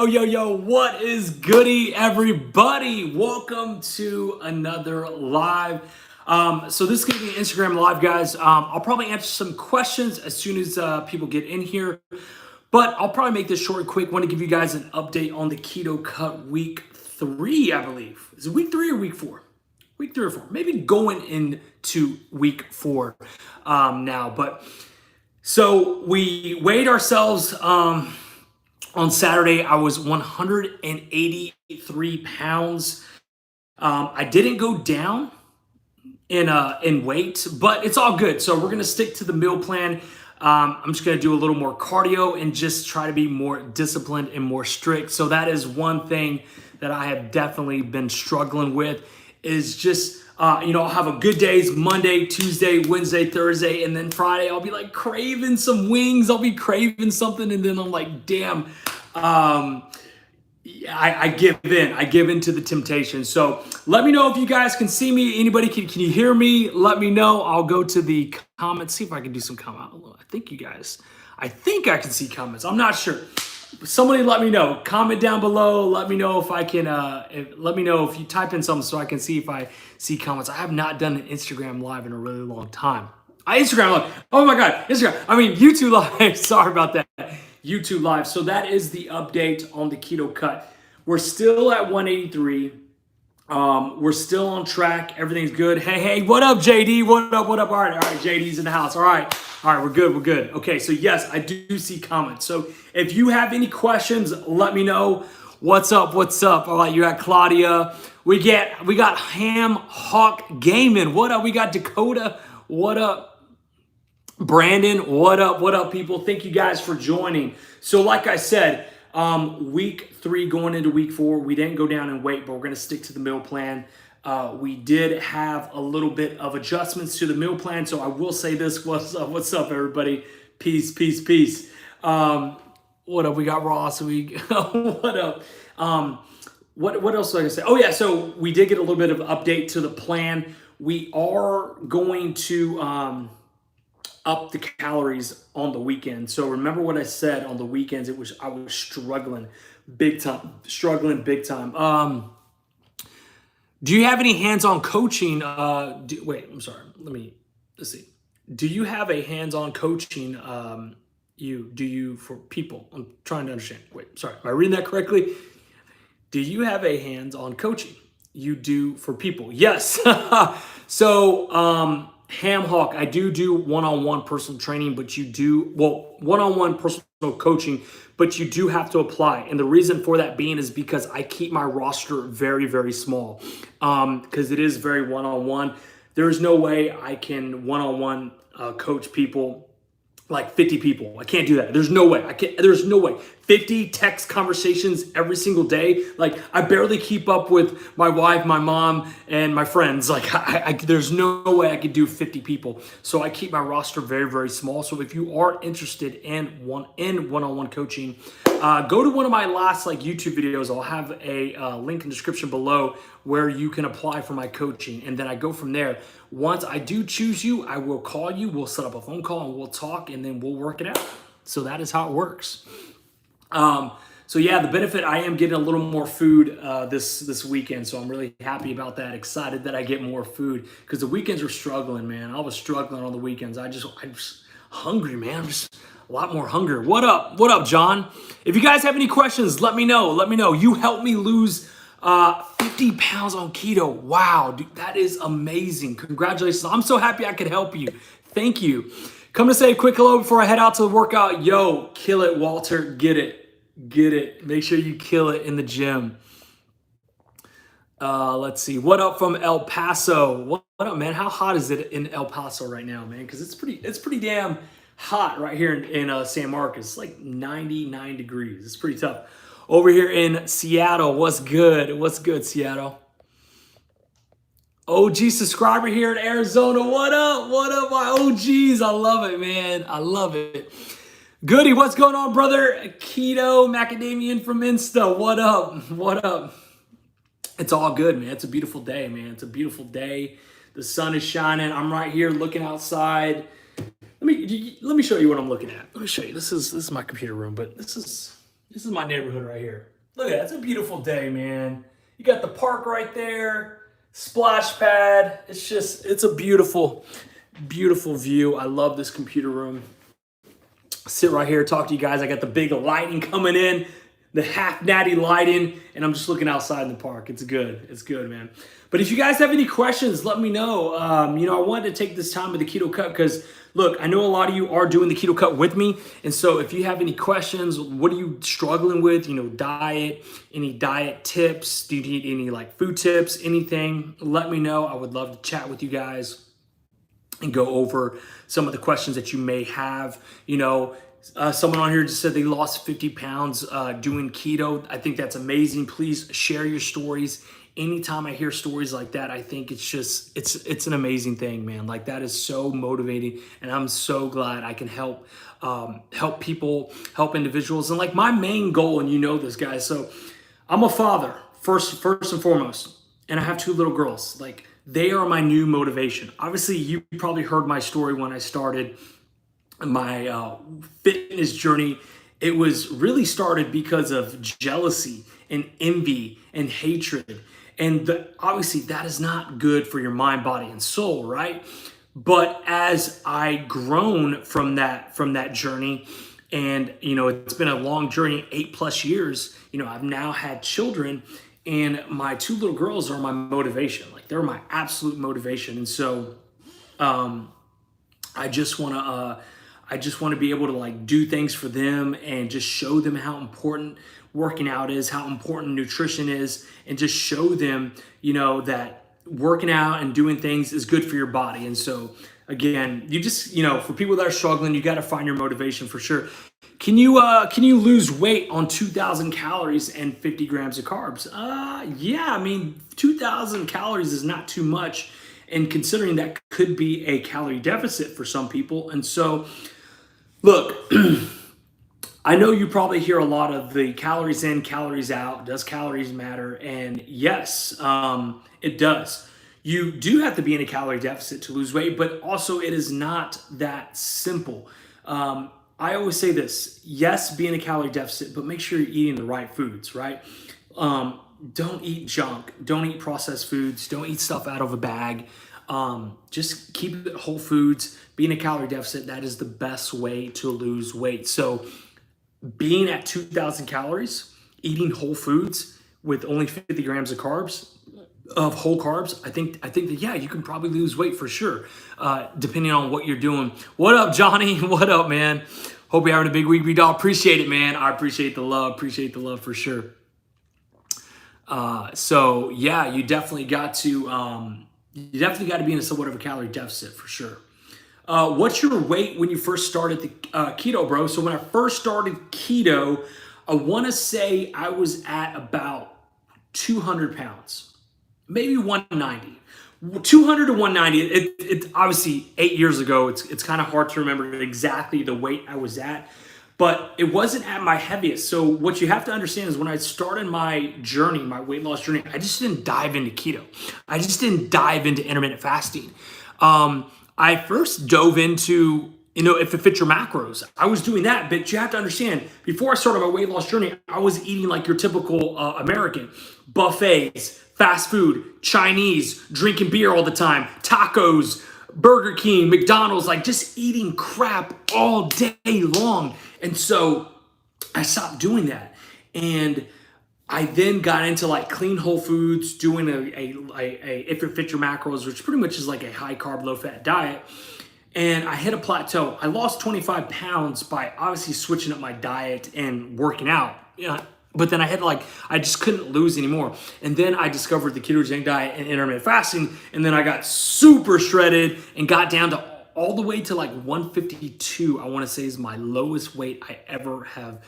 Yo, what is goody, everybody? Welcome to another live. So this is going to be an Instagram live, guys. I'll probably answer some questions as soon as people get in here, but I'll probably make this short and quick. I want to give you guys an update on the Keto Cut week 3, I believe. Is it week 3 or week 4? Week 3 or 4. Maybe going into week 4 now. But so we weighed ourselves on Saturday. I was 183 pounds. I didn't go down in weight, but it's all good. So we're gonna stick to the meal plan. I'm just gonna do a little more cardio and just try to be more disciplined and more strict. So that is one thing that I have definitely been struggling with, is just I'll have a good days Monday, Tuesday, Wednesday, Thursday, and then Friday I'll be like craving some wings. I'll be craving something, and then I'm like, damn. I give in. I give in to the temptation. So let me know if you guys can see me. Anybody, can you hear me? Let me know. I'll go to the comments, see if I can do some comment. I think I can see comments. I'm not sure. Somebody let me know. Comment down below. Let me know if I can, let me know if you type in something so I can see if I see comments. I have not done an Instagram live in a really long time. Instagram live. Oh my God, YouTube live. Sorry about that. YouTube live. So that is the update on the Keto Cut. We're still at 183. We're still on track. Everything's good. Hey, what up, JD? What up? All right, JD's in the house. All right, we're good. Okay, so yes, I do see comments. So if you have any questions, let me know. What's up? All right, you got Claudia. We got Ham Hawk Gaming. What up? We got Dakota. What up? Brandon, what up, people? Thank you guys for joining. So like I said, week 3 going into week 4, we didn't go down in weight, but we're going to stick to the meal plan. We did have a little bit of adjustments to the meal plan, so I will say this. What's up, everybody? Peace. What up? We got Ross. What up? What else was I going to say? Oh, yeah, so we did get a little bit of update to the plan. We are going to up the calories on the weekend. So remember what I said on the weekends, I was struggling big time. Do you have any hands-on coaching? Let's see. Do you have a hands-on coaching do you for people? I'm trying to understand. Am I reading that correctly? Do you have a hands-on coaching you do for people? Yes. So Ham Hawk, I do one-on-one personal training, but one-on-one personal coaching, but you do have to apply. And the reason for that being is because I keep my roster very, very small, because it is very one-on-one. There is no way I can one-on-one coach people, like 50 people. I can't do that. There's no way. There's no way. 50 text conversations every single day. Like, I barely keep up with my wife, my mom, and my friends. Like, there's no way I could do 50 people. So I keep my roster very, very small. So if you are interested in one-on-one coaching, go to one of my last YouTube videos. I'll have a link in the description below where you can apply for my coaching. And then I go from there. Once I do choose you, I will call you. We'll set up a phone call and we'll talk, and then we'll work it out. So that is how it works. So yeah, the benefit, I am getting a little more food this weekend, so I'm really happy about that. Excited that I get more food, because the weekends were struggling, man. I was struggling on the weekends. I'm just hungry, man. I'm just a lot more hungry. What up, John? If you guys have any questions, let me know. You helped me lose 50 pounds on keto. Wow, dude, that is amazing. Congratulations. I'm so happy I could help you. Thank you. Come to say a quick hello before I head out to the workout. Yo, kill it, Walter. Get it. Make sure you kill it in the gym. Let's see. What up from El Paso? What up, man? How hot is it in El Paso right now, man? Because it's pretty damn hot right here in San Marcos. It's like 99 degrees. It's pretty tough. Over here in Seattle, what's good, Seattle? OG subscriber here in Arizona. What up, my OGs? I love it, man. I love it. Goody, what's going on, brother? Keto Macadamian from Insta. What up? It's all good, man. It's a beautiful day, man. It's a beautiful day. The sun is shining. I'm right here looking outside. Let me show you what I'm looking at. Let me show you. This is my computer room, but this is This is my neighborhood right here. Look at that. It's a beautiful day, man. You got the park right there, splash pad. It's a beautiful, beautiful view. I love this computer room. Sit right here, talk to you guys. I got the big lighting coming in, the half natty lighting, and I'm just looking outside in the park. It's good. It's good, man. But if you guys have any questions, let me know. I wanted to take this time with the Keto Cut because, look, I know a lot of you are doing the Keto Cut with me. And so if you have any questions, what are you struggling with? Diet, any diet tips? Do you need any like food tips, anything? Let me know. I would love to chat with you guys and go over some of the questions that you may have. Someone on here just said they lost 50 pounds doing keto. I think that's amazing. Please share your stories. Anytime I hear stories like that, I think it's an amazing thing, man. Like, that is so motivating, and I'm so glad I can help people, help individuals. And like, my main goal, and you know this, guys, so I'm a father first and foremost, and I have two little girls. Like, they are my new motivation. Obviously, you probably heard my story when I started my fitness journey. It was really started because of jealousy and envy and hatred. And obviously, that is not good for your mind, body, and soul, right? But as I grown from that journey, and it's been a long journey, 8+ years. I've now had children, and my two little girls are my motivation. Like, they're my absolute motivation. And so I just want to be able to like do things for them and just show them how important working out is, how important nutrition is, and just show them, that working out and doing things is good for your body. And so again, you just, for people that are struggling, you got to find your motivation for sure. Can you lose weight on 2,000 calories and 50 grams of carbs? Yeah, I mean, 2,000 calories is not too much, and considering that could be a calorie deficit for some people. And so, look, I know you probably hear a lot of the calories in, calories out. Does calories matter? And yes, it does. You do have to be in a calorie deficit to lose weight, but also it is not that simple. I always say this: yes, be in a calorie deficit, but make sure you're eating the right foods, right? Don't eat junk. Don't eat processed foods. Don't eat stuff out of a bag. Just keep it whole foods. Be in a calorie deficit. That is the best way to lose weight. So being at 2,000 calories, eating whole foods with only 50 grams of whole carbs, I think that, yeah, you can probably lose weight for sure, depending on what you're doing. What up, Johnny? What up, man? Hope you're having a big week, big dog. Appreciate it, man. I appreciate the love. Appreciate the love for sure. So yeah, you definitely got to be in a somewhat of a calorie deficit for sure. What's your weight when you first started the keto, bro? So when I first started keto, I want to say I was at about 200 pounds, maybe 190. 200 to 190. It obviously 8 years ago. It's kind of hard to remember exactly the weight I was at, but it wasn't at my heaviest. So what you have to understand is when I started my journey, my weight loss journey, I just didn't dive into keto. I just didn't dive into intermittent fasting. I first dove into, if it fits your macros. I was doing that, but you have to understand, before I started my weight loss journey, I was eating like your typical American. Buffets, fast food, Chinese, drinking beer all the time, tacos, Burger King, McDonald's, like just eating crap all day long. And so I stopped doing that. And I then got into like clean whole foods, doing a if it fits your macros, which pretty much is like a high carb, low fat diet. And I hit a plateau. I lost 25 pounds by obviously switching up my diet and working out. But then I just couldn't lose anymore. And then I discovered the ketogenic diet and intermittent fasting. And then I got super shredded and got down to all the way to like 152, I want to say, is my lowest weight I ever have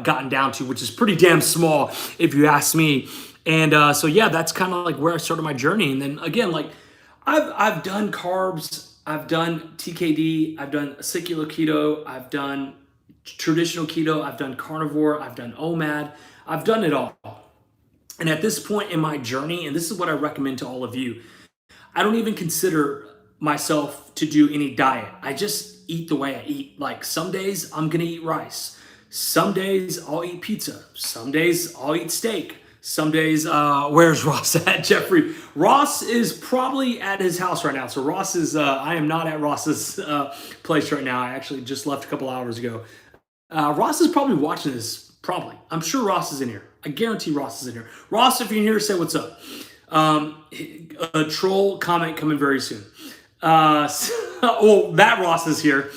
gotten down to, which is pretty damn small if you ask me. And so yeah, that's kind of like where I started my journey. And then again, like I've done carbs, I've done TKD, I've done secular keto, I've done traditional keto, I've done carnivore, I've done OMAD, I've done it all. And at this point in my journey, and this is what I recommend to all of you, I don't even consider myself to do any diet. I just eat the way I eat. Like some days I'm gonna eat rice. Some days I'll eat pizza. Some days I'll eat steak. Some days, where's Ross at, Jeffrey? Ross is probably at his house right now. So Ross is, I am not at Ross's place right now. I actually just left a couple hours ago. Ross is probably watching this, probably. I'm sure Ross is in here. I guarantee Ross is in here. Ross, if you're in here, say what's up. A troll comment coming very soon. Well, that Ross is here.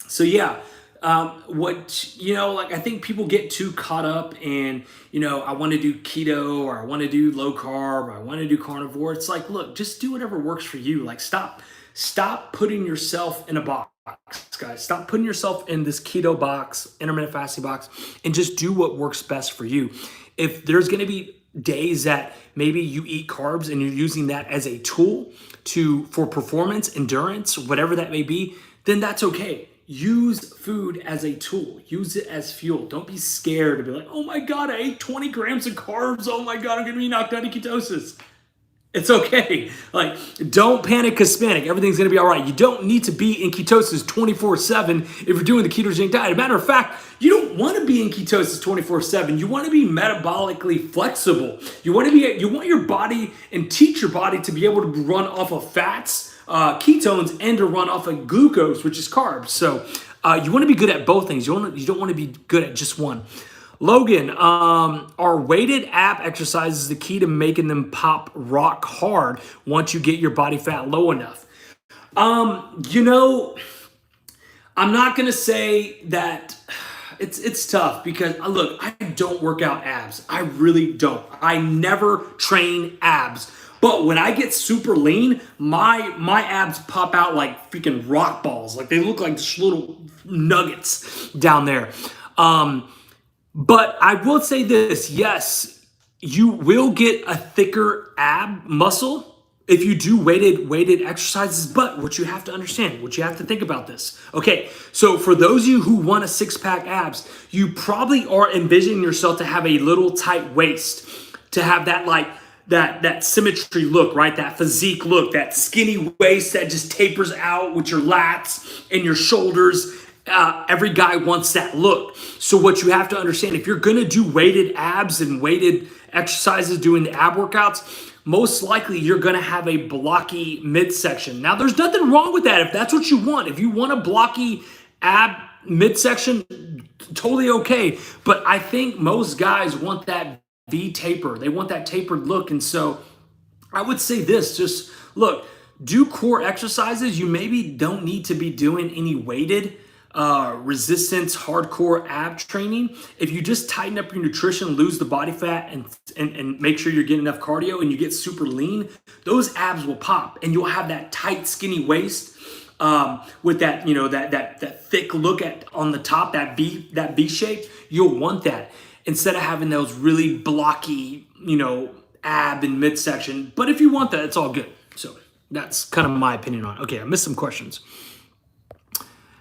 So yeah, like I think people get too caught up in, I want to do keto or I want to do low carb or I want to do carnivore. It's like, look, just do whatever works for you. Like stop putting yourself in a box, guys. Stop putting yourself in this keto box, intermittent fasting box, and just do what works best for you. If there's going to be days that maybe you eat carbs and you're using that as a tool for performance, endurance, whatever that may be, then that's okay. Use food as a tool. Use it as fuel. Don't be scared to be like, oh my God, I ate 20 grams of carbs. Oh my God, I'm going to be knocked out of ketosis. It's okay. Like, don't panic because panic. Everything's going to be all right. You don't need to be in ketosis 24/7 if you're doing the ketogenic diet. As a matter of fact, you don't want to be in ketosis 24/7. You want to be metabolically flexible. You want your body and teach your body to be able to run off of fats, ketones, and to run off of glucose, which is carbs. So you want to be good at both things. You don't want to be good at just one. Logan, are weighted ab exercises the key to making them pop rock hard once you get your body fat low enough? I'm not going to say that. It's tough because look, I don't work out abs. I really don't. I never train abs. But when I get super lean, my abs pop out like freaking rock balls. Like they look like just little nuggets down there. But I will say this, yes, you will get a thicker ab muscle if you do weighted exercises, but what you have to understand, what you have to think about this. Okay, so for those of you who want a six-pack abs, you probably are envisioning yourself to have a little tight waist, to have that like that symmetry look, right? That physique look, that skinny waist that just tapers out with your lats and your shoulders. Every guy wants that look. So what you have to understand, if you're going to do weighted abs and weighted exercises doing the ab workouts, most likely you're going to have a blocky midsection. Now, there's nothing wrong with that if that's what you want. If you want a blocky ab midsection, totally okay. But I think most guys want that V taper. They want that tapered look. And so I would say this, just look, do core exercises. You maybe don't need to be doing any weighted resistance, hardcore ab training. If you just tighten up your nutrition, lose the body fat, and make sure you're getting enough cardio, and you get super lean, those abs will pop, and you'll have that tight, skinny waist with that, that thick look on the top, that V shape. You'll want that instead of having those really blocky, ab and midsection. But if you want that, it's all good. So that's kind of my opinion on it. Okay, I missed some questions.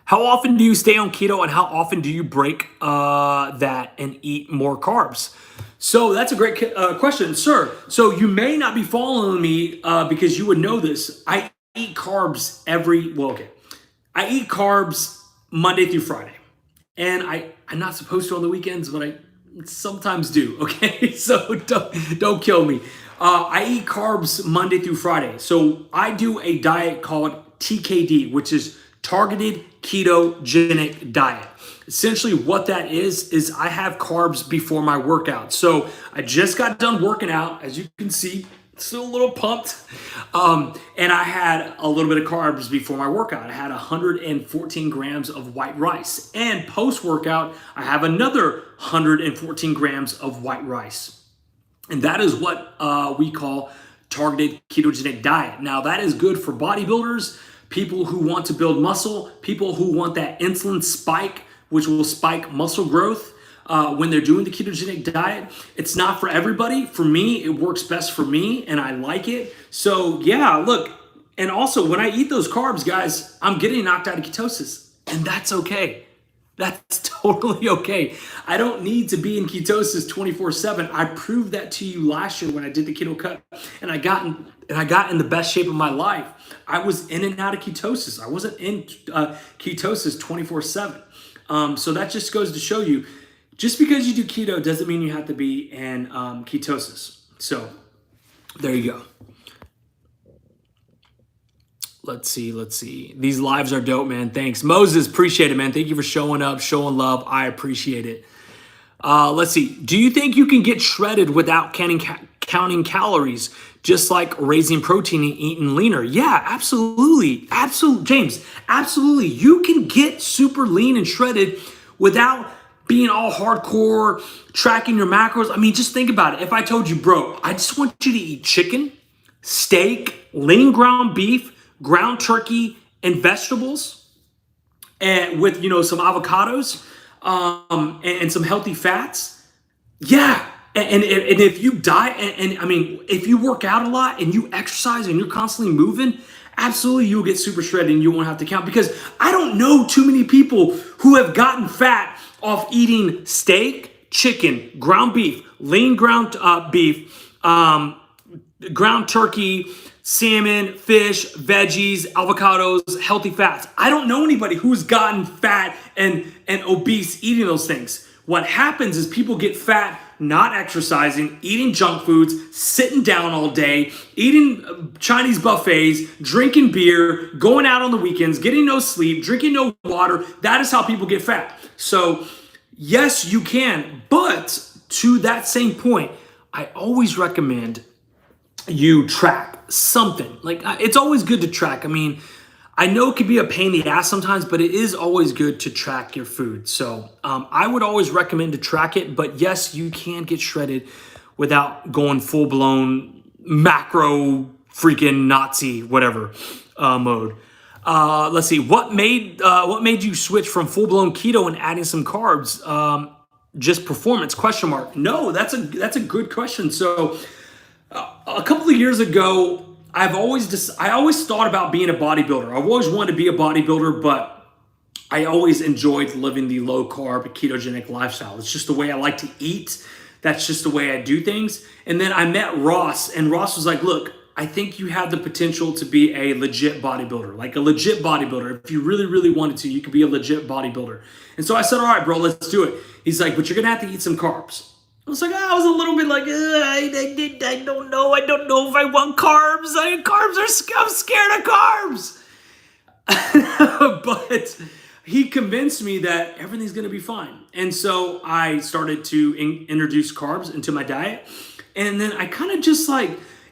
How often do you stay on keto and how often do you break that and eat more carbs? So that's a great question, sir. So you may not be following me because you would know this. I eat carbs I eat carbs Monday through Friday. And I'm not supposed to on the weekends, but I sometimes do, okay? So don't kill me. I eat carbs Monday through Friday. So I do a diet called TKD, which is Targeted Ketogenic Diet. Essentially what that is I have carbs before my workout. So I just got done working out, as you can see, still a little pumped. And I had a little bit of carbs before my workout. I had 114 grams of white rice. And post-workout, I have another 114 grams of white rice. And that is what we call targeted ketogenic diet. Now that is good for bodybuilders, people who want to build muscle, people who want that insulin spike, which will spike muscle growth when they're doing the ketogenic diet. It's not for everybody. For me, it works best for me and I like it. So yeah, look, and also when I eat those carbs, guys, I'm getting knocked out of ketosis and that's okay. That's totally okay. I don't need to be in ketosis 24/7. I proved that to you last year when I did the Keto Cut and I got in the best shape of my life. I was in and out of ketosis. I wasn't in ketosis 24/7. So that just goes to show you, just because you do keto doesn't mean you have to be in ketosis. So there you go. Let's see. These lives are dope, man. Thanks. Moses, appreciate it, man. Thank you for showing up, showing love. I appreciate it. Let's see. Do you think you can get shredded without counting calories, just like raising protein and eating leaner? Yeah, absolutely. Absolutely, James. Absolutely. You can get super lean and shredded without being all hardcore, tracking your macros. I mean, just think about it. If I told you, bro, I just want you to eat chicken, steak, lean ground beef, ground turkey, and vegetables, and with some avocados, and some healthy fats. Yeah, and if you diet, and I mean, if you work out a lot and you exercise and you're constantly moving, absolutely you'll get super shredded and you won't have to count, because I don't know too many people who have gotten fat off eating steak, chicken, ground beef, lean ground beef, ground turkey, salmon, fish, veggies, avocados, healthy fats. I don't know anybody who's gotten fat and obese eating those things. What happens is people get fat not exercising, eating junk foods, sitting down all day, eating Chinese buffets, drinking beer, going out on the weekends, getting no sleep, drinking no water. That is how people get fat. So yes, you can, but to that same point, I always recommend you track something. Like, it's always good to track. I mean, I know it can be a pain in the ass sometimes, but it is always good to track your food. So I would always recommend to track it. But yes, you can get shredded without going full blown macro freaking Nazi whatever mode. Let's see. What made you switch from full blown keto and adding some carbs? Just performance? ? No, that's a good question. So a couple of years ago, I always thought about being a bodybuilder. I've always wanted to be a bodybuilder, but I always enjoyed living the low carb ketogenic lifestyle. It's just the way I like to eat. That's just the way I do things. And then I met Ross, and Ross was like, look, I think you have the potential to be a legit bodybuilder, like a legit bodybuilder. If you really, really wanted to, you could be a legit bodybuilder. And so I said, all right, bro, let's do it. He's like, but you're going to have to eat some carbs. I was like, I was a little bit like, I don't know. I don't know if I want carbs. I'm scared of carbs. But he convinced me that everything's going to be fine. And so I started to introduce carbs into my diet. And then I kind of just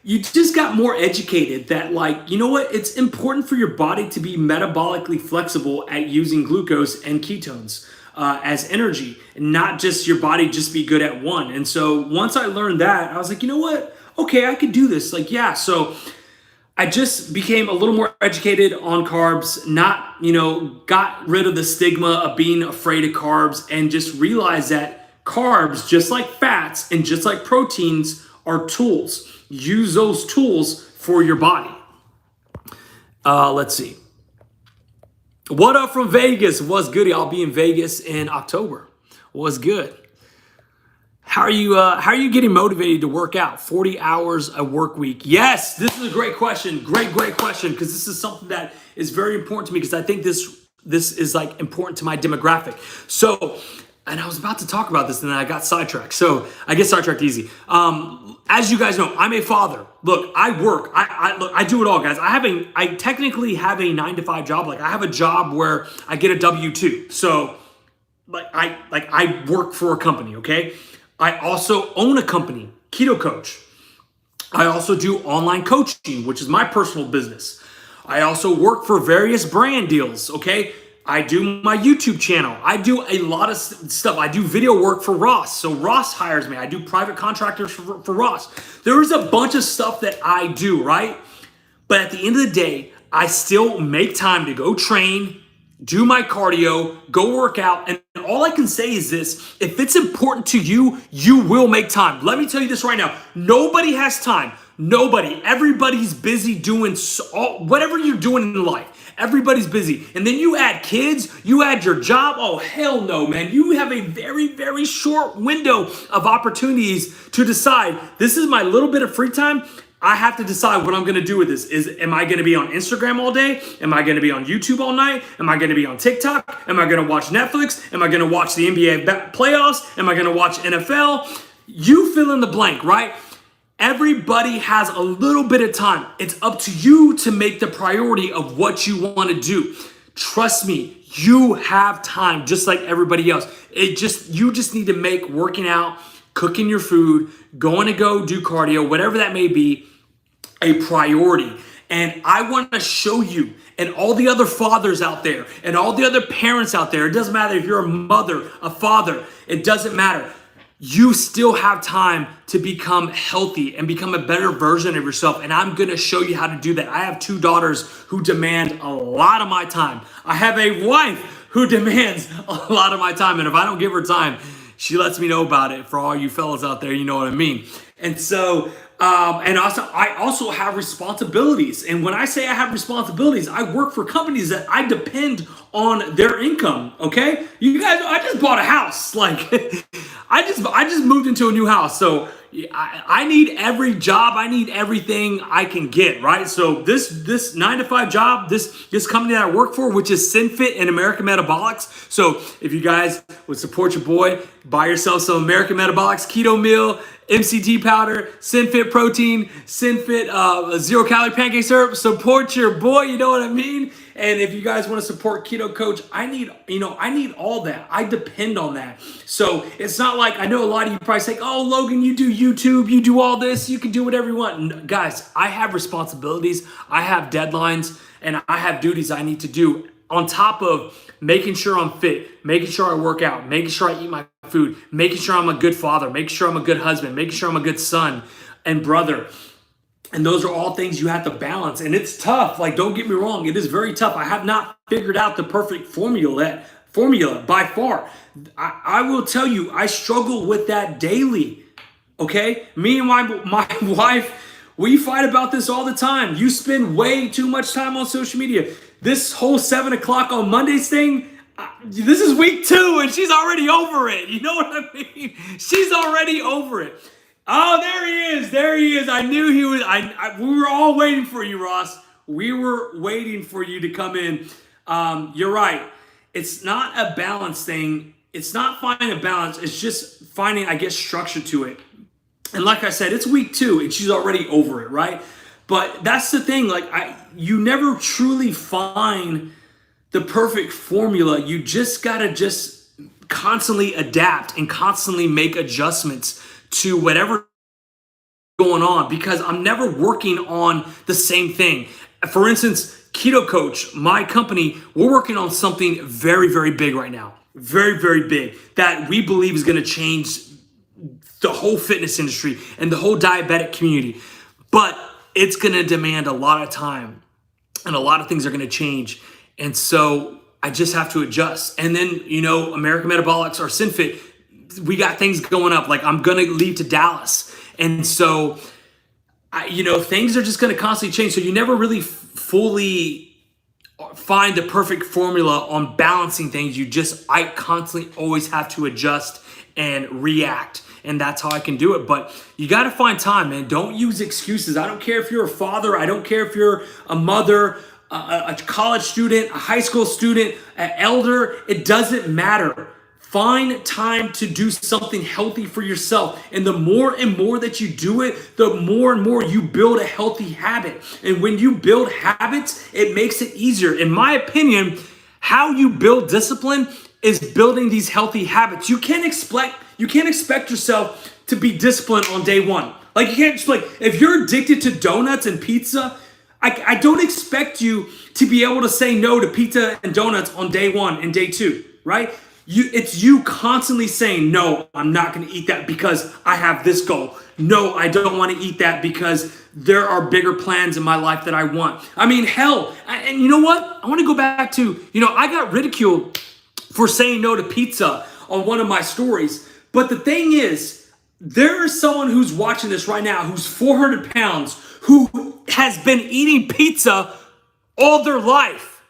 you just got more educated that you know what? It's important for your body to be metabolically flexible at using glucose and ketones as energy, and not just your body just be good at one. And so once I learned that, I was like, you know what? Okay, I could do this. Yeah. So I just became a little more educated on carbs, got rid of the stigma of being afraid of carbs, and just realized that carbs, just like fats and just like proteins, are tools. Use those tools for your body. Let's see. What up from Vegas? What's good? I'll be in Vegas in October. What's good? How are you getting motivated to work out? 40 hours a work week. Yes, this is a great question. Great question, because this is something that is very important to me, because I think this is important to my demographic. So, and I was about to talk about this and then I got sidetracked. So I get sidetracked easy. As you guys know, I'm a father. Look, I work. I do it all, guys. I technically have a 9-to-5 job. I have a job where I get a W-2. So I work for a company, okay? I also own a company, Keto Coach. I also do online coaching, which is my personal business. I also work for various brand deals, okay? I do my YouTube channel. I do a lot of stuff. I do video work for Ross. So Ross hires me. I do private contractors for Ross. There's a bunch of stuff that I do, right? But at the end of the day, I still make time to go train, do my cardio, go work out. And all I can say is this: if it's important to you, you will make time. Let me tell you this right now. Nobody has time. Nobody. Everybody's busy doing whatever you're doing in life. Everybody's busy. And then you add kids, you add your job. Oh, hell no, man. You have a very, very short window of opportunities to decide, this is my little bit of free time. I have to decide what I'm going to do with this. Am I going to be on Instagram all day? Am I going to be on YouTube all night? Am I going to be on TikTok? Am I going to watch Netflix? Am I going to watch the NBA playoffs? Am I going to watch NFL? You fill in the blank, right? Everybody has a little bit of time. It's up to you to make the priority of what you want to do. Trust me, you have time just like everybody else. You just need to make working out, cooking your food, going to go do cardio, whatever that may be, a priority. And I want to show you and all the other fathers out there and all the other parents out there, it doesn't matter if you're a mother, a father, it doesn't matter. You still have time to become healthy and become a better version of yourself. And I'm going to show you how to do that. I have 2 daughters who demand a lot of my time. I have a wife who demands a lot of my time. And if I don't give her time, she lets me know about it. For all you fellas out there, you know what I mean. And so, I also have responsibilities. And when I say I have responsibilities, I work for companies that I depend on their income. Okay, you guys, I just bought a house. Like, I just moved into a new house. So I need every job. I need everything I can get. Right. So this 9-to-5 job, this company that I work for, which is SynFit and American Metabolics. So if you guys would support your boy, buy yourself some American Metabolics keto meal, MCT powder, SynFit protein, SynFit 0 calorie pancake syrup. Support your boy, you know what I mean? And if you guys want to support Keto Coach, I need all that. I depend on that. So it's not like, I know a lot of you probably say, oh, Logan, you do YouTube, you do all this, you can do whatever you want. No, guys, I have responsibilities, I have deadlines, and I have duties I need to do on top of making sure I'm fit, making sure I work out, making sure I eat my food, making sure I'm a good father, making sure I'm a good husband, making sure I'm a good son and brother. And those are all things you have to balance. And it's tough. Like, don't get me wrong. It is very tough. I have not figured out the perfect formula by far. I will tell you, I struggle with that daily. Okay? Me and my wife, we fight about this all the time. You spend way too much time on social media. This whole 7 o'clock on Mondays thing, this is week 2 and she's already over it. You know what I mean? She's already over it. Oh, there he is. There he is. I knew he was. We were all waiting for you, Ross. We were waiting for you to come in. You're right. It's not a balance thing. It's not finding a balance. It's just finding, I guess, structure to it. And like I said, it's week 2 and she's already over it, right? But that's the thing. Like, you never truly find the perfect formula. You just gotta just constantly adapt and constantly make adjustments to whatever going on, because I'm never working on the same thing. For instance, Keto Coach, my company, we're working on something very, very big right now. Very, very big that we believe is going to change the whole fitness industry and the whole diabetic community. But it's going to demand a lot of time and a lot of things are going to change. And so I just have to adjust. And then, American Metabolics or SynFit, we got things going up. Like, I'm going to leave to Dallas. And so, things are just going to constantly change. So you never really fully find the perfect formula on balancing things. I constantly always have to adjust and react. And that's how I can do it. But you got to find time, man. Don't use excuses. I don't care if you're a father. I don't care if you're a mother, a college student, a high school student, an elder. It doesn't matter. Find time to do something healthy for yourself. And the more and more that you do it, the more and more you build a healthy habit. And when you build habits, it makes it easier. In my opinion, how you build discipline is building these healthy habits. You can't expect yourself to be disciplined on day one. Like, you can't just, like, if you're addicted to donuts and pizza, I don't expect you to be able to say no to pizza and donuts on day 1 and day 2, right? It's you constantly saying, no, I'm not going to eat that because I have this goal. No, I don't want to eat that because there are bigger plans in my life that I want. I mean, hell, and you know what? I want to go back to, I got ridiculed for saying no to pizza on one of my stories. But the thing is, there is someone who's watching this right now who's 400 pounds, who has been eating pizza all their life,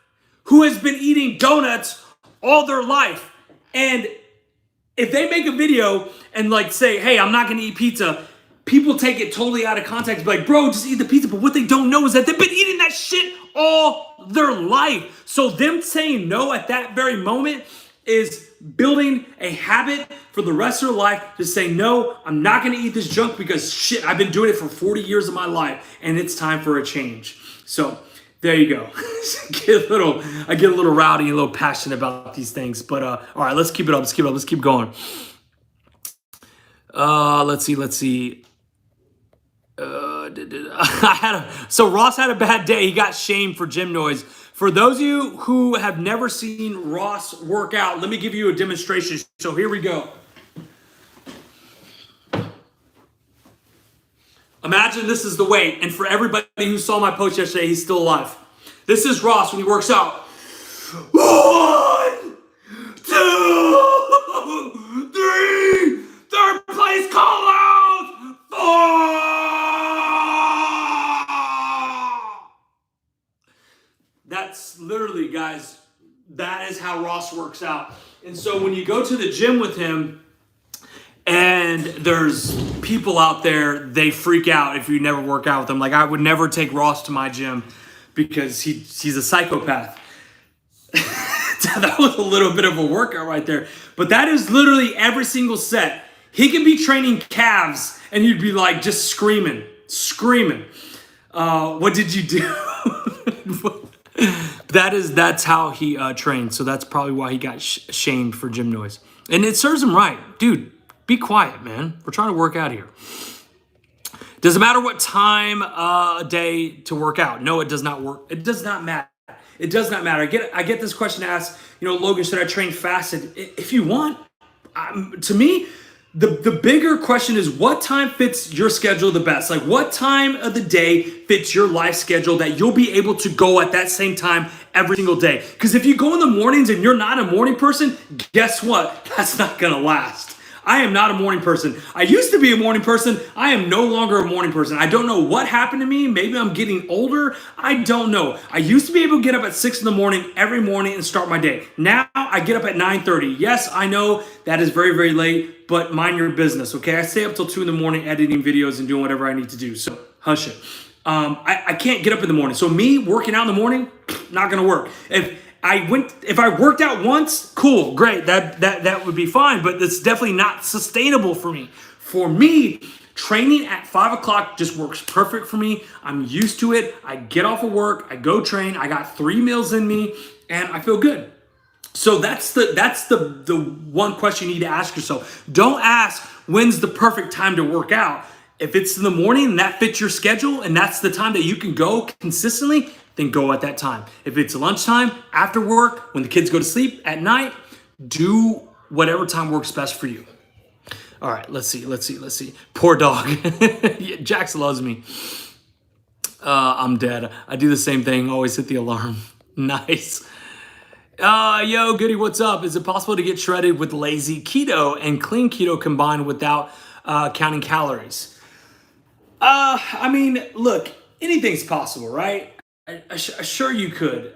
who has been eating donuts all their life. And if they make a video and say, hey, I'm not going to eat pizza, people take it totally out of context, like, bro, just eat the pizza. But what they don't know is that they've been eating that shit all their life. So them saying no at that very moment is building a habit for the rest of their life to say, no, I'm not going to eat this junk because shit, I've been doing it for 40 years of my life and it's time for a change. So there you go. I get a little rowdy, a little passionate about these things. But all right, let's keep it up. Let's keep going. Let's see. So Ross had a bad day. He got shamed for gym noise. For those of you who have never seen Ross work out, let me give you a demonstration. So here we go. Imagine this is the weight. And for everybody who saw my post yesterday, he's still alive. This is Ross when he works out. 1, 2, 3, third place call out, 4. That's literally, guys, that is how Ross works out. And so when you go to the gym with him and there's people out there, they freak out if you never work out with them. Like, I would never take Ross to my gym because he's a psychopath. That was a little bit of a workout right there. But that is literally every single set. He could be training calves and you'd be like just screaming. What did you do? That's how he trained. So that's probably why he got shamed for gym noise. And it serves him right. Dude, be quiet, man. We're trying to work out here. Does it matter what time a day to work out? No, it does not work. It does not matter. It does not matter. I get this question asked, Logan, should I train fasted? If you want, to me, the bigger question is what time fits your schedule the best? Like what time of the day fits your life schedule that you'll be able to go at that same time every single day? Because if you go in the mornings and you're not a morning person, guess what? That's not going to last. I am not a morning person. I used to be a morning person. I am no longer a morning person. I don't know what happened to me. Maybe I'm getting older. I don't know. I used to be able to get up at 6 a.m. every morning and start my day. Now I get up at 9:30. Yes, I know that is very, very late, but mind your business, okay? I stay up till 2 a.m. editing videos and doing whatever I need to do. So hush it. I can't get up in the morning. So me working out in the morning, not gonna work. If I worked out once, cool, great, that would be fine, but it's definitely not sustainable for me. For me, training at 5 o'clock just works perfect for me. I'm used to it. I get off of work, I go train, I got 3 meals in me, and I feel good. So that's the one question you need to ask yourself. Don't ask when's the perfect time to work out. If it's in the morning and that fits your schedule and that's the time that you can go consistently, then go at that time. If it's lunchtime, after work, when the kids go to sleep, at night, do whatever time works best for you. All right, let's see. Poor dog. Jax loves me. I'm dead. I do the same thing, always hit the alarm. Nice. Yo, Goody, what's up? Is it possible to get shredded with lazy keto and clean keto combined without counting calories? I mean, look, anything's possible, right? Sure you could.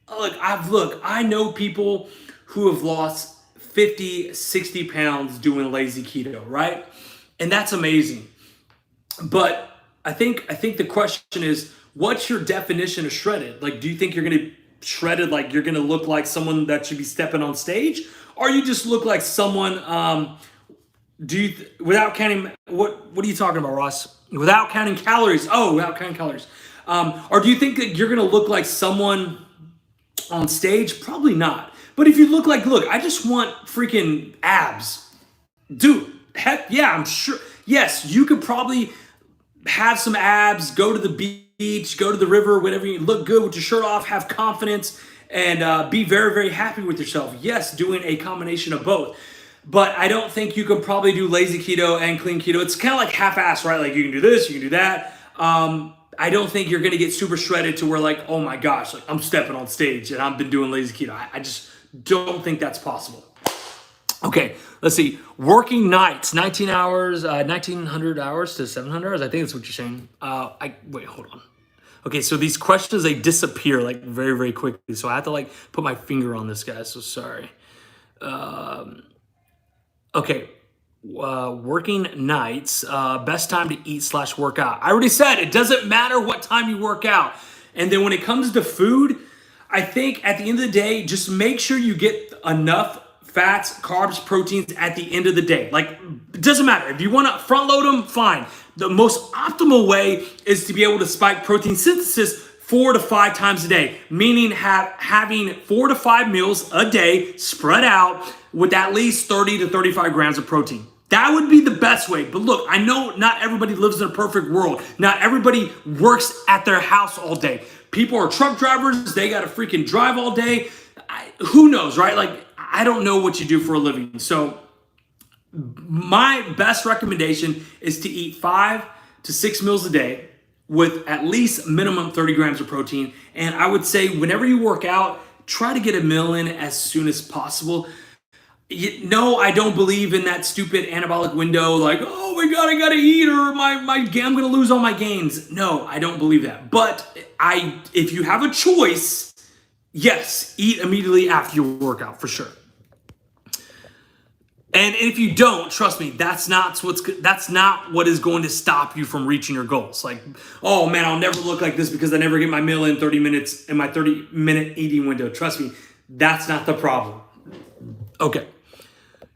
I know people who have lost 50, 60 pounds doing lazy keto, right? And that's amazing. But I think the question is, what's your definition of shredded? Like, do you think you're going to shredded, like you're going to look like someone that should be stepping on stage? Or you just look like someone, without counting, what are you talking about, Ross? Without counting calories. Oh, without counting calories. Or do you think that you're going to look like someone on stage? Probably not. But if you look, I just want freaking abs. Dude, heck yeah, I'm sure. Yes, you could probably have some abs, go to the beach, go to the river, whatever. You look good with your shirt off, have confidence, and be very, very happy with yourself. Yes, doing a combination of both. But I don't think you can probably do lazy keto and clean keto. It's kind of like half-assed, right? Like you can do this, you can do that. I don't think you're going to get super shredded to where like, oh my gosh, like I'm stepping on stage and I've been doing lazy keto. I just don't think that's possible. Okay, let's see. Working nights, 19 hours, 1,900 hours to 700 hours. I think that's what you're saying. Wait, hold on. Okay, so these questions, they disappear like very, very quickly. So I have to like put my finger on this, guy. So sorry. Okay, working nights, best time to eat / work out. I already said it doesn't matter what time you work out. And then when it comes to food, I think at the end of the day, just make sure you get enough fats, carbs, proteins at the end of the day. Like, it doesn't matter. If you want to front load them, fine. The most optimal way is to be able to spike protein synthesis 4 to 5 times a day, meaning having 4 to 5 meals a day spread out with at least 30 to 35 grams of protein. That would be the best way. But look, I know not everybody lives in a perfect world. Not everybody works at their house all day. People are truck drivers. They got to freaking drive all day. Who knows, right? Like, I don't know what you do for a living. So my best recommendation is to eat 5 to 6 meals a day with at least minimum 30 grams of protein. And I would say whenever you work out, try to get a meal in as soon as possible. No, I don't believe in that stupid anabolic window, like, oh my God, I gotta eat or I'm gonna lose all my gains. No, I don't believe that. But if you have a choice, yes, eat immediately after your workout for sure. And if you don't, trust me, that's not what is going to stop you from reaching your goals. Like, oh man, I'll never look like this because I never get my meal in 30 minutes in my 30-minute eating window. Trust me, that's not the problem. Okay,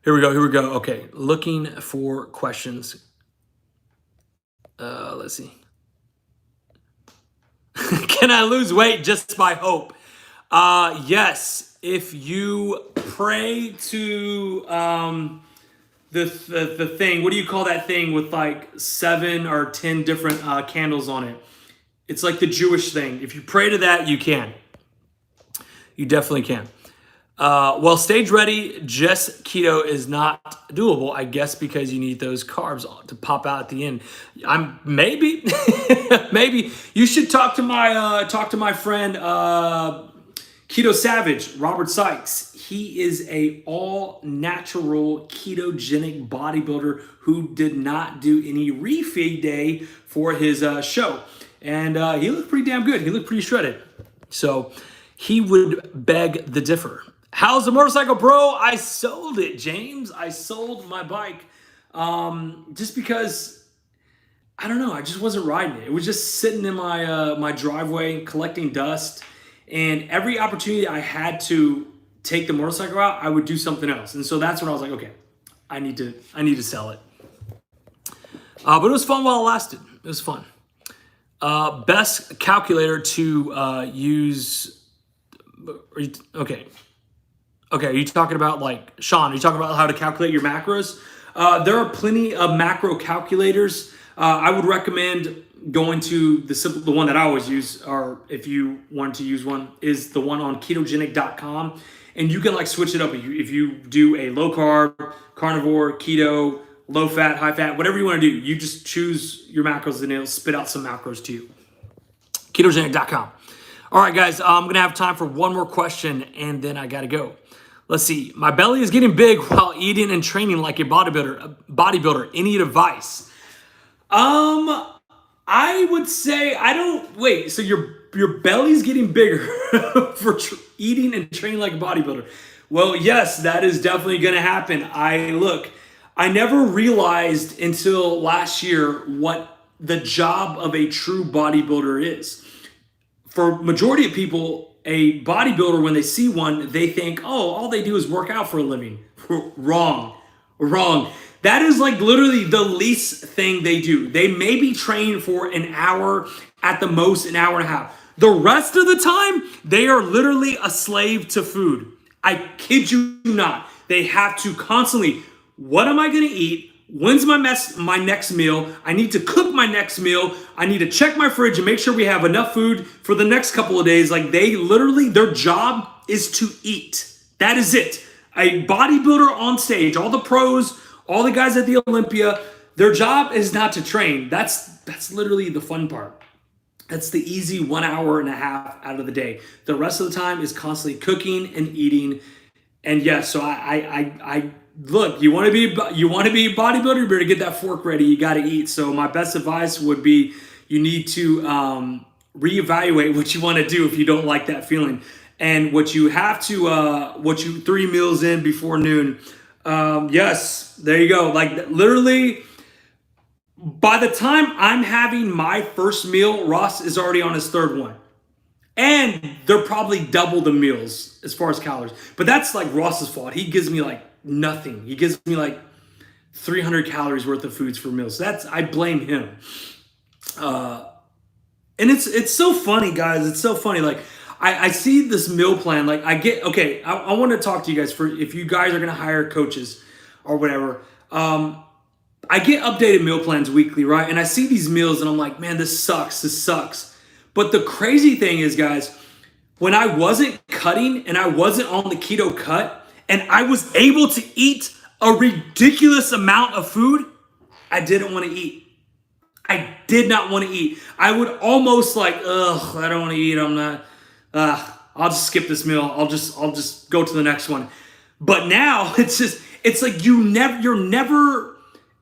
here we go. Okay, looking for questions. Let's see. Can I lose weight just by hope? Yes. If you pray to the thing, what do you call that thing with like 7 or 10 different candles on it? It's like the Jewish thing. If you pray to that, you can. You definitely can. Well, stage ready, just keto is not doable, I guess, because you need those carbs to pop out at the end. Maybe you should talk to my friend Keto Savage, Robert Sykes. He is a all natural ketogenic bodybuilder who did not do any refeed day for his show, and he looked pretty damn good. He looked pretty shredded, so he would beg the differ. How's the motorcycle, bro? I sold it, James. I sold my bike just because, I don't know, I just wasn't riding it. It was just sitting in my driveway collecting dust, and every opportunity I had to take the motorcycle out, I would do something else. And so that's when I was like, okay, I need to sell it. But it was fun while it lasted. It was fun. Best calculator to use. Okay, are you talking about, like, Sean, are you talking about how to calculate your macros? There are plenty of macro calculators. I would recommend going to the one that I always use, or if you want to use one, is the one on ketogenic.com. And you can like switch it up. If you do a low carb, carnivore, keto, low fat, high fat, whatever you want to do, you just choose your macros and it'll spit out some macros to you. Ketogenic.com. All right, guys, I'm going to have time for one more question and then I got to go. Let's see. My belly is getting big while eating and training like a bodybuilder. Any advice? I would say so your belly's getting bigger for eating and training like a bodybuilder. Well, yes, that is definitely going to happen. I never realized until last year what the job of a true bodybuilder is. For majority of people, a bodybuilder, when they see one, they think, oh, all they do is work out for a living. Wrong. That is like literally the least thing they do. They maybe train for an hour, at the most an hour and a half. The rest of the time, they are literally a slave to food. I kid you not. They have to constantly, what am I going to eat? When's my next meal? I need to cook my next meal. I need to check my fridge and make sure we have enough food for the next couple of days. Like, they literally, their job is to eat. That is it. A bodybuilder on stage, all the pros, all the guys at the Olympia, their job is not to train. That's literally the fun part. That's the easy 1 hour and a half out of the day. The rest of the time is constantly cooking and eating. And yes, so I look, you want to be a bodybuilder, you better get that fork ready. You got to eat. So my best advice would be you need to reevaluate what you want to do if you don't like that feeling. And what you have to, 3 meals in before noon, Yes, there you go. Like literally, by the time I'm having my first meal, Ross is already on his third one. And they're probably double the meals as far as calories. But that's like Ross's fault. He gives me like nothing. He gives me like 300 calories worth of foods for meals. I blame him. And it's so funny, guys. It's so funny. Like I see this meal plan. Like I want to talk to you guys for if you guys are gonna hire coaches or whatever. I get updated meal plans weekly, right? And I see these meals and I'm like, man, this sucks. This sucks. But the crazy thing is, guys, when I wasn't cutting and I wasn't on the keto cut and I was able to eat a ridiculous amount of food, I didn't want to eat. I did not want to eat. I would almost like, I don't want to eat. I'm not, I'll just skip this meal. I'll just go to the next one. But now it's like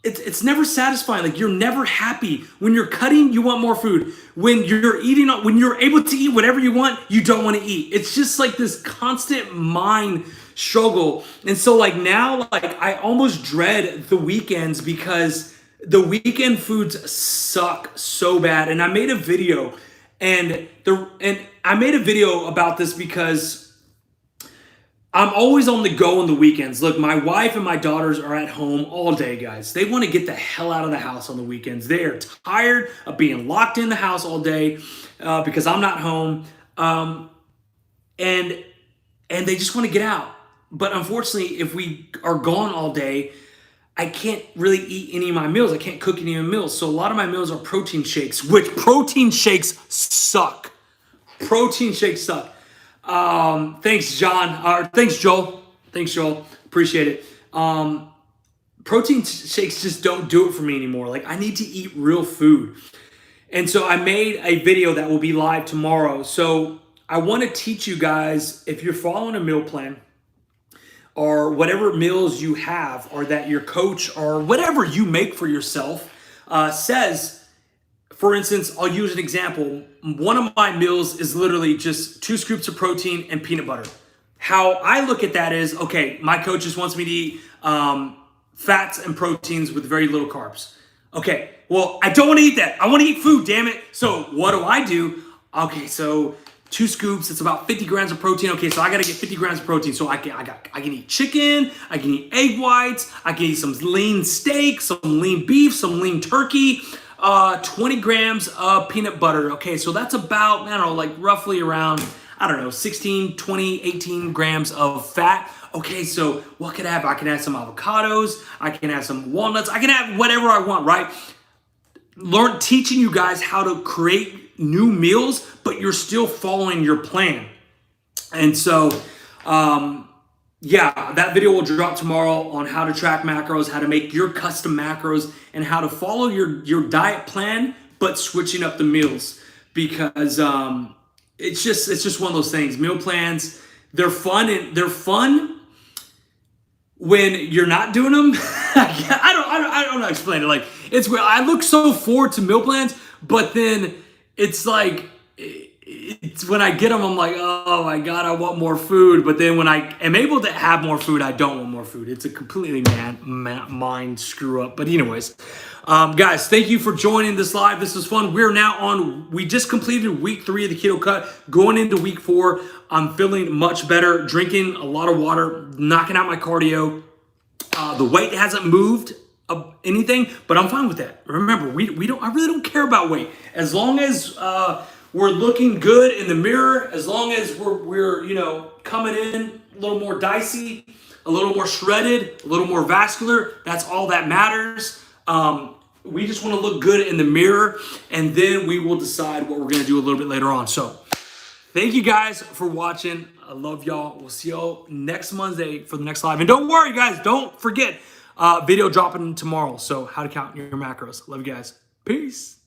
it's never satisfying. Like you're never happy. When you're cutting, you want more food. When you're eating, when you're able to eat whatever you want, you don't want to eat. It's just like this constant mind struggle. And so like now, like I almost dread the weekends because the weekend foods suck so bad. And I made a video about this because I'm always on the go on the weekends. Look, my wife and my daughters are at home all day, guys. They want to get the hell out of the house on the weekends. They are tired of being locked in the house all day because I'm not home. And they just want to get out. But unfortunately, if we are gone all day, I can't really eat any of my meals. I can't cook any of my meals. So a lot of my meals are protein shakes, which protein shakes suck. Protein shakes suck. Thanks, John. Thanks, Joel. Thanks, Joel. Appreciate it. Protein shakes just don't do it for me anymore. Like I need to eat real food. And so I made a video that will be live tomorrow. So I want to teach you guys, if you're following a meal plan or whatever meals you have or that your coach or whatever you make for yourself says. For instance, I'll use an example. One of my meals is literally just 2 scoops of protein and peanut butter. How I look at that is, okay, my coach just wants me to eat fats and proteins with very little carbs. Okay, well, I don't want to eat that. I want to eat food, damn it. So what do? Okay, so 2 scoops, it's about 50 grams of protein. Okay, so I got to get 50 grams of protein. So I can eat chicken, I can eat egg whites, I can eat some lean steak, some lean beef, some lean turkey, 20 grams of peanut butter. Okay, so that's about, I don't know, like roughly around, 16, 20, 18 grams of fat. Okay, so what can I have? I can add some avocados, I can add some walnuts, I can add whatever I want, right? Teaching you guys how to create new meals, but you're still following your plan. And so, yeah, that video will drop tomorrow on how to track macros, how to make your custom macros, and how to follow your diet plan, but switching up the meals. Because it's just one of those things. Meal plans, they're fun when you're not doing them. I don't know how to explain it. Like it's where I look so forward to meal plans, but then it's like it's when I get them, I'm like, oh my God, I want more food. But then when I am able to have more food, I don't want more food. It's a completely mind screw up. But anyways, guys, thank you for joining this live. This was fun. We just completed week 3 of the Keto Cut. Going into week 4, I'm feeling much better, drinking a lot of water, knocking out my cardio. The weight hasn't moved anything, but I'm fine with that. Remember, I really don't care about weight. As long as we're looking good in the mirror, as long as we're coming in a little more dicey, a little more shredded, a little more vascular, that's all that matters. We just want to look good in the mirror, and then we will decide what we're going to do a little bit later on. So thank you guys for watching. I love y'all. We'll see y'all next Monday for the next live. And don't worry, guys, don't forget, video dropping tomorrow. So how to count your macros. Love you guys. Peace.